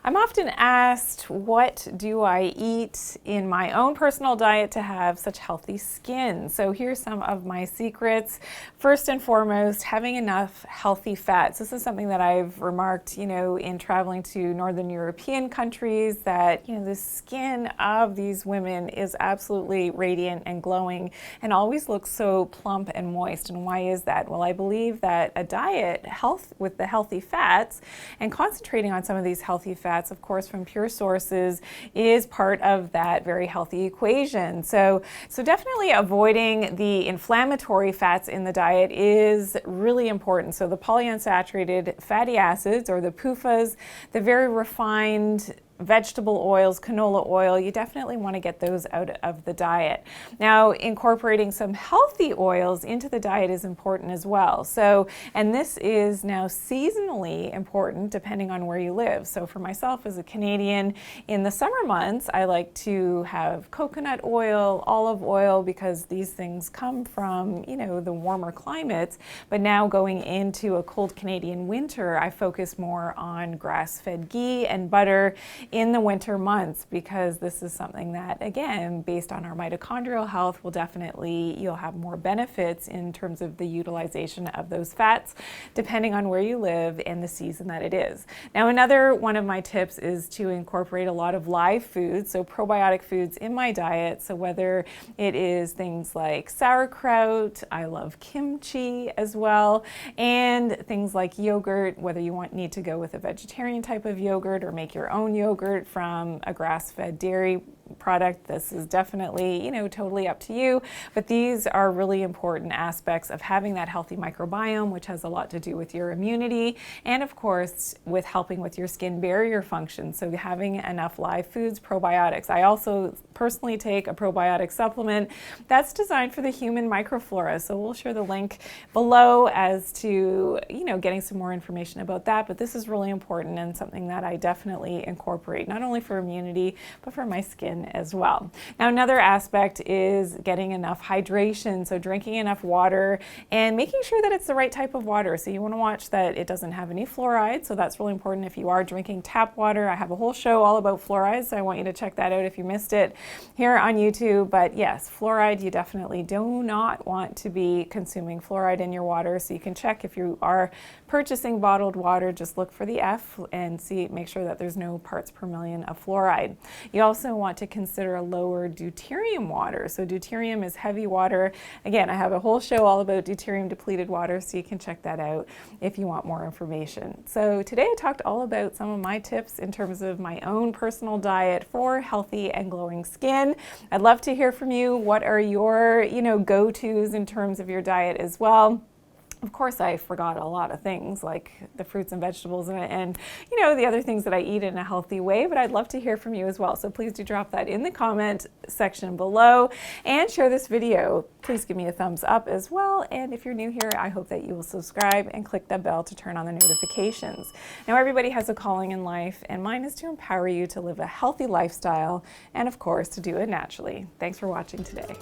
I'm often asked, what do I eat in my own personal diet to have such healthy skin? So here's some of my secrets. First and foremost, having enough healthy fats. This is something that I've remarked, in traveling to Northern European countries, that, the skin of these women is absolutely radiant and glowing and always looks so plump and moist. And why is that? Well, I believe that a diet with the healthy fats and concentrating on some of these healthy fats, of course, from pure sources, is part of that very healthy equation. So definitely avoiding the inflammatory fats in the diet is really important. So the polyunsaturated fatty acids, or the PUFAs, the very refined vegetable oils, canola oil, you definitely want to get those out of the diet. Now, incorporating some healthy oils into the diet is important as well. And this is now seasonally important depending on where you live. So for myself as a Canadian, in the summer months, I like to have coconut oil, olive oil, because these things come from, the warmer climates. But now going into a cold Canadian winter, I focus more on grass-fed ghee and butter in the winter months, because this is something that, again, based on our mitochondrial health, you'll have more benefits in terms of the utilization of those fats, depending on where you live and the season that it is. Now, another one of my tips is to incorporate a lot of live foods, so probiotic foods in my diet. So whether it is things like sauerkraut, I love kimchi as well, and things like yogurt, whether you need to go with a vegetarian type of yogurt or make your own yogurt from a grass-fed dairy product. This is definitely, totally up to you, but these are really important aspects of having that healthy microbiome, which has a lot to do with your immunity and, of course, with helping with your skin barrier function. So having enough live foods, probiotics. I also personally take a probiotic supplement that's designed for the human microflora. So we'll share the link below as to, getting some more information about that. But this is really important and something that I definitely incorporate, not only for immunity, but for my skin as well. Now, another aspect is getting enough hydration, so drinking enough water and making sure that it's the right type of water. So you want to watch that it doesn't have any fluoride, so that's really important if you are drinking tap water. I have a whole show all about fluoride, so I want you to check that out if you missed it here on YouTube. But yes, fluoride, you definitely do not want to be consuming fluoride in your water, so you can check if you are purchasing bottled water, just look for the F and make sure that there's no parts per million of fluoride. You also want to consider a lower deuterium water. So deuterium is heavy water. Again, I have a whole show all about deuterium depleted water, so you can check that out if you want more information. So today I talked all about some of my tips in terms of my own personal diet for healthy and glowing skin. I'd love to hear from you. What are your, go-tos in terms of your diet as well? Of course, I forgot a lot of things like the fruits and vegetables and the other things that I eat in a healthy way, but I'd love to hear from you as well. So please do drop that in the comment section below and share this video. Please give me a thumbs up as well. And if you're new here, I hope that you will subscribe and click the bell to turn on the notifications. Now, everybody has a calling in life, and mine is to empower you to live a healthy lifestyle and, of course, to do it naturally. Thanks for watching today.